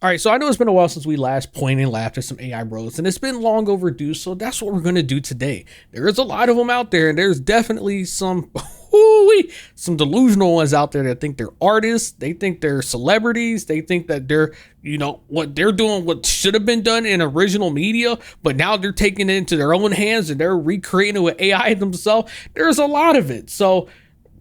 All right, so I know it's been a while since we last pointed and laughed at some AI bros, and it's been long overdue, so that's what we're going to do today. There is a lot of them out there, and there's definitely some some delusional ones out there that think they're artists, they think they're celebrities, they think that they're, what they're doing, what should have been done in original media, but now they're taking it into their own hands and they're recreating it with AI themselves. There's a lot of it, so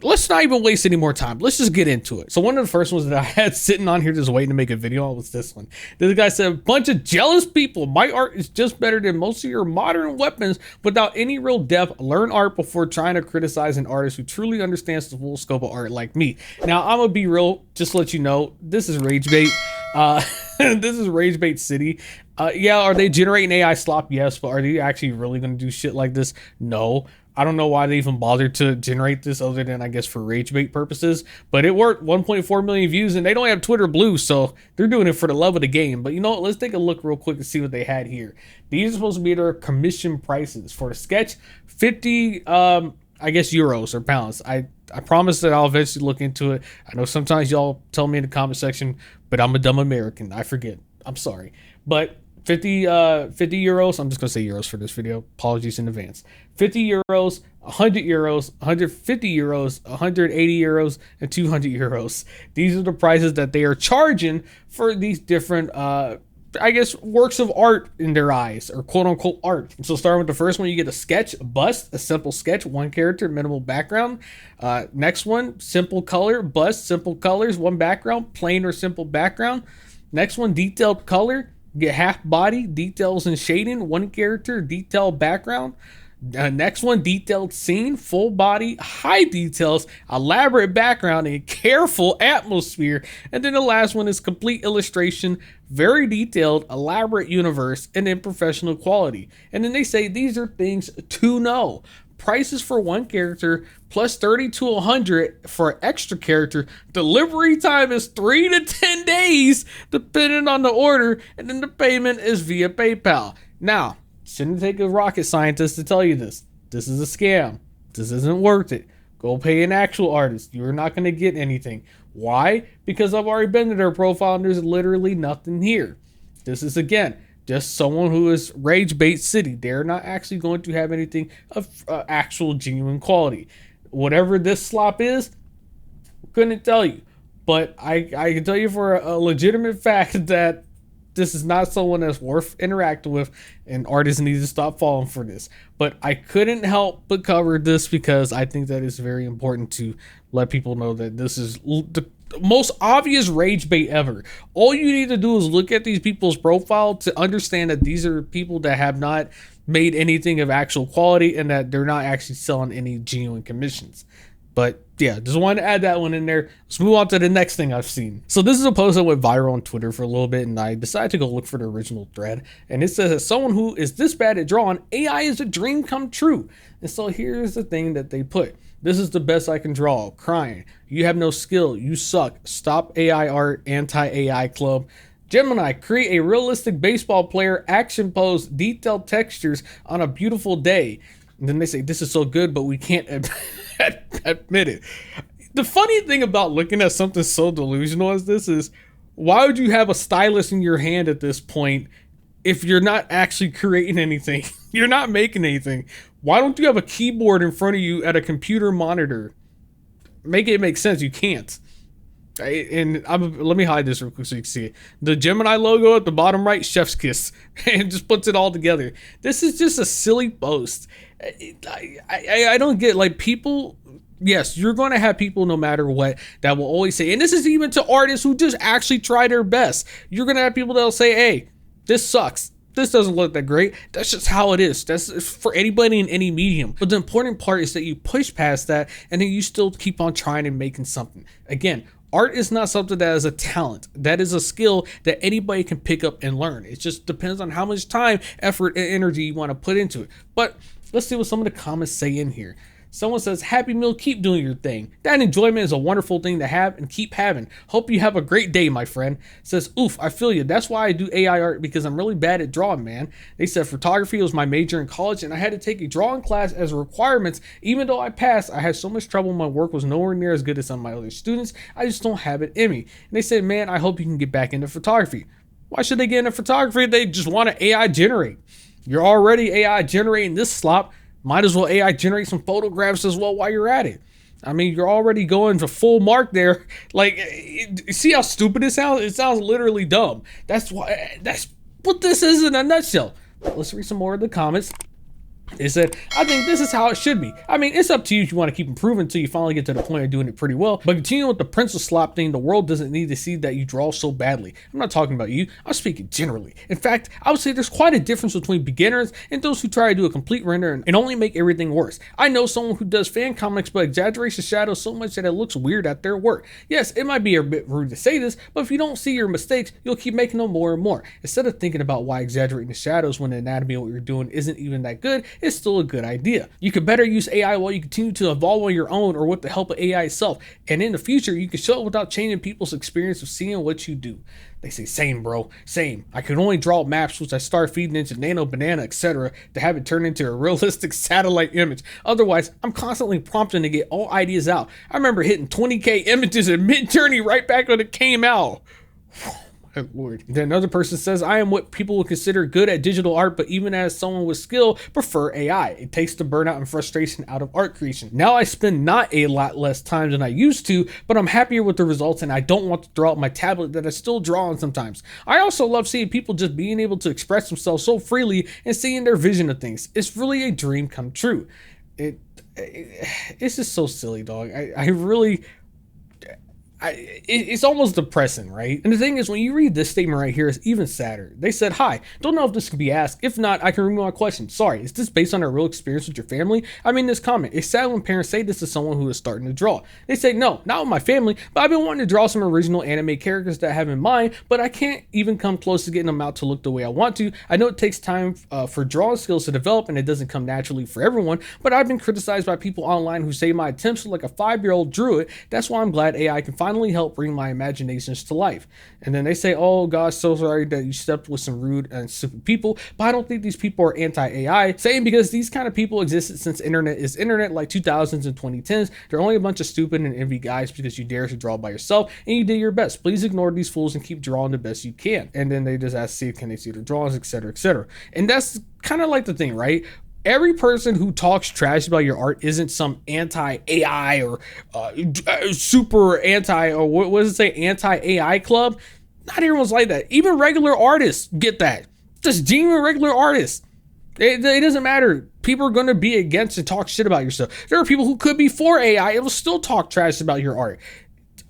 let's not even waste any more time. Let's just get into it. So one of the first ones that I had sitting on here just waiting to make a video on was this one. This guy said, a bunch of jealous people. My art is just better than most of your modern weapons without any real depth. Learn art before trying to criticize an artist who truly understands the full scope of art like me. Now, I'm going to be real, just to let you know, this is rage bait. This is rage bait city. Yeah, are they generating AI slop? Yes, but are they actually really going to do shit like this? No. I don't know why they even bothered to generate this other than, I guess, for rage bait purposes. But it worked, 1.4 million views, and they don't have Twitter Blue, so they're doing it for the love of the game. But you know what? Let's take a look real quick and see what they had here. These are supposed to be their commission prices. For the sketch, 50, I guess, euros or pounds. I promise that I'll eventually look into it. I know sometimes y'all tell me in the comment section, but I'm a dumb American. I forget. I'm sorry. But 50 euros. I'm just gonna say euros for this video. Apologies in advance. 50 euros, 100 euros, 150 euros, 180 euros, and 200 euros. These are the prices that they are charging for these different, I guess, works of art in their eyes, or quote unquote art. So starting with the first one, you get a sketch, a bust, a simple sketch, one character, minimal background. Next one, simple color, bust, simple colors, one background, plain or simple background. Next one, detailed color. Get half body, details and shading, one character, detailed background. Next one, detailed scene, full body, high details, elaborate background, and careful atmosphere. And then the last one is complete illustration, very detailed, elaborate universe, and then professional quality. And then they say these are things to know. Prices for one character plus 30 to 100 for an extra character. Delivery time is 3 to 10 days depending on the order, and then the payment is via PayPal. Now, shouldn't take a rocket scientist to tell you this. This is a scam. This isn't worth it. Go pay an actual artist. You're not going to get anything. Why? Because I've already been to their profile and there's literally nothing here. This is, again, just someone who is rage bait city. They're not actually going to have anything of actual genuine quality. Whatever this slop is, couldn't tell you. But I can tell you for a legitimate fact that this is not someone that's worth interacting with, and artists need to stop falling for this. But I couldn't help but cover this because I think that it's very important to let people know that this is the most obvious rage bait ever. All you need to do is look at these people's profile to understand that these are people that have not made anything of actual quality and that they're not actually selling any genuine commissions. But yeah, just wanted to add that one in there. Let's move on to the next thing I've seen. So this is a post that went viral on Twitter for a little bit, and I decided to go look for the original thread. And it says, as someone who is this bad at drawing, AI is a dream come true. And so here's the thing that they put. This is the best I can draw. Crying. You have no skill. You suck. Stop AI art. Anti-AI club. Gemini, create a realistic baseball player, action pose, detailed textures on a beautiful day. And then they say, this is so good, but we can't admit it. The funny thing about looking at something so delusional as this is, why would you have a stylus in your hand at this point if you're not actually creating anything? You're not making anything. Why don't you have a keyboard in front of you at a computer monitor? Make it make sense. You can't. And let me hide this real quick so you can see it. The Gemini logo at the bottom right, chef's kiss, and just puts it all together. This is just a silly post. I don't get, like, people. Yes, you're going to have people no matter what that will always say, and this is even to artists who just actually try their best. You're going to have people that'll say, hey, this sucks. This doesn't look that great. That's just how it is. That's for anybody in any medium. But the important part is that you push past that and then you still keep on trying and making something. Again, art is not something that is a talent. That is a skill that anybody can pick up and learn. It just depends on how much time, effort, and energy you want to put into it. But let's see what some of the comments say in here. Someone says, Happy Meal, keep doing your thing. That enjoyment is a wonderful thing to have and keep having. Hope you have a great day, my friend. Says, oof, I feel you. That's why I do AI art, because I'm really bad at drawing, man. They said photography was my major in college and I had to take a drawing class as a requirement. Even though I passed, I had so much trouble. My work was nowhere near as good as some of my other students. I just don't have it in me. And they said, man, I hope you can get back into photography. Why should they get into photography if they just want to AI generate? You're already AI generating this slop. Might as well AI generate some photographs as well while you're at it. I mean, you're already going to full mark there. Like, see how stupid it sounds? It sounds literally dumb. That's what this is in a nutshell. Let's read some more of the comments. They said, I think this is how it should be. I mean, it's up to you if you want to keep improving until you finally get to the point of doing it pretty well. But continuing with the pencil slop thing, the world doesn't need to see that you draw so badly. I'm not talking about you. I'm speaking generally. In fact, I would say there's quite a difference between beginners and those who try to do a complete render and only make everything worse. I know someone who does fan comics but exaggerates the shadows so much that it looks weird at their work. Yes, it might be a bit rude to say this, but if you don't see your mistakes, you'll keep making them more and more. Instead of thinking about why exaggerating the shadows when the anatomy of what you're doing isn't even that good, it's still a good idea. You could better use AI while you continue to evolve on your own or with the help of AI itself. And in the future, you can show it without changing people's experience of seeing what you do. They say, same, bro, same. I can only draw maps which I start feeding into Nano Banana, etc. to have it turn into a realistic satellite image. Otherwise, I'm constantly prompting to get all ideas out. I remember hitting 20K images in mid-journey right back when it came out. Lord. Then another person says, I am what people would consider good at digital art, but even as someone with skill, prefer AI. It takes the burnout and frustration out of art creation. Now I spend not a lot less time than I used to, but I'm happier with the results and I don't want to throw out my tablet that I still draw on sometimes. I also love seeing people just being able to express themselves so freely and seeing their vision of things. It's really a dream come true. It's just so silly, dog. I really... it's almost depressing, right? And the thing is, when you read this statement right here, it's even sadder. They said, hi, don't know if this can be asked. If not, I can remove my question. Sorry, is this based on a real experience with your family? I mean, this comment, it's sad when parents say this to someone who is starting to draw. They say, no, not with my family, but I've been wanting to draw some original anime characters that I have in mind, but I can't even come close to getting them out to look the way I want to. I know it takes time for drawing skills to develop and it doesn't come naturally for everyone, but I've been criticized by people online who say my attempts are like a 5-year-old drew it. That's why I'm glad AI can finally help bring my imaginations to life. And then they say, oh gosh, so sorry that you stepped with some rude and stupid people, but I don't think these people are anti-AI, saying because these kind of people existed since internet is internet, like 2000s and 2010s. They're only a bunch of stupid and envy guys because you dare to draw by yourself and you did your best. Please ignore these fools and keep drawing the best you can. And then they just ask, see, can they see their drawings, etc., etc. And that's kind of like the thing, right? Every person who talks trash about your art isn't some anti-AI or super anti, or what does it say, anti-AI club. Not everyone's like that. Even regular artists get that. Just genuine regular artists. It doesn't matter. People are going to be against and talk shit about your stuff. There are people who could be for AI and will still talk trash about your art.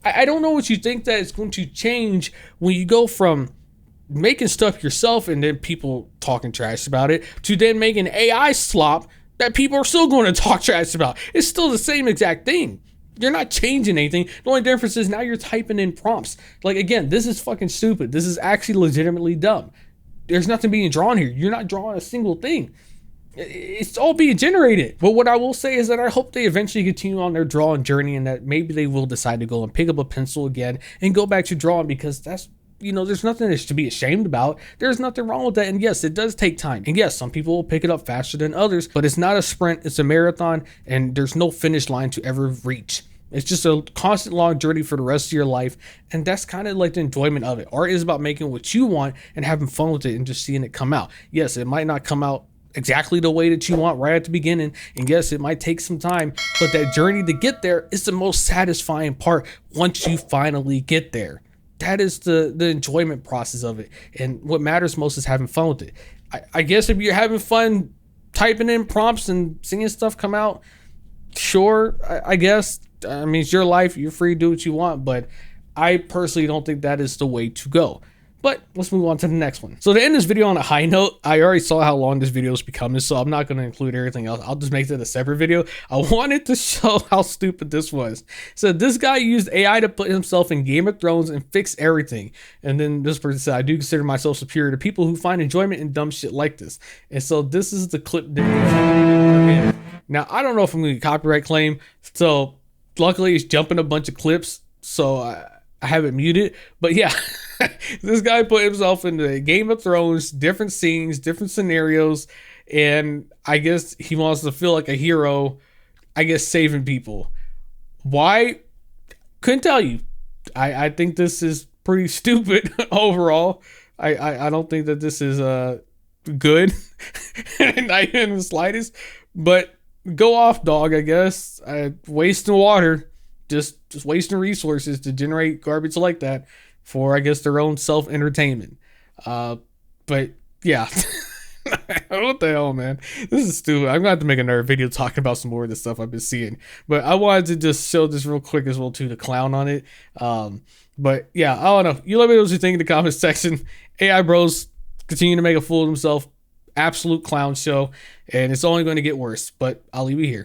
I don't know what you think that is going to change when you go from making stuff yourself and then people talking trash about it to then making AI slop that people are still going to talk trash about. It's still the same exact thing. You're not changing anything. The only difference is now you're typing in prompts. Like, again, this is fucking stupid. This is actually legitimately dumb. There's nothing being drawn here. You're not drawing a single thing. It's all being generated. But what I will say is that I hope they eventually continue on their drawing journey and that maybe they will decide to go and pick up a pencil again and go back to drawing, because that's, you know, there's nothing to be ashamed about. There's nothing wrong with that. And yes, it does take time. And yes, some people will pick it up faster than others, but it's not a sprint, it's a marathon, and there's no finish line to ever reach. It's just a constant long journey for the rest of your life. And that's kind of like the enjoyment of it. Art is about making what you want and having fun with it and just seeing it come out. Yes, it might not come out exactly the way that you want right at the beginning. And yes, it might take some time, but that journey to get there is the most satisfying part once you finally get there. That is the enjoyment process of it. And what matters most is having fun with it. I guess if you're having fun typing in prompts and seeing stuff come out, sure, I guess. I mean, it's your life. You're free to do what you want. But I personally don't think that is the way to go. But let's move on to the next one. So to end this video on a high note, I already saw how long this video is becoming, so I'm not going to include everything else. I'll just make that a separate video. I wanted to show how stupid this was. So this guy used AI to put himself in Game of Thrones and fix everything. And then this person said, I do consider myself superior to people who find enjoyment in dumb shit like this. And so this is the clip that now, I don't know if I'm going to get a copyright claim. So luckily it's jumping a bunch of clips. So I have it muted. But yeah. This guy put himself into Game of Thrones, different scenes, different scenarios, and I guess he wants to feel like a hero, I guess, saving people. Why? Couldn't tell you. I think this is pretty stupid overall. I don't think that this is good, not in the slightest. But go off, dog. I guess wasting water, just wasting resources to generate garbage like that for I guess their own self entertainment. But yeah. What the hell, man? This is stupid. I'm gonna have to make another video talking about some more of the stuff I've been seeing. But I wanted to just show this real quick as well too, to clown on it. But yeah, I don't know. You let me know what you think in the comments section. AI bros continue to make a fool of himself. Absolute clown show, and it's only going to get worse. But I'll leave you here.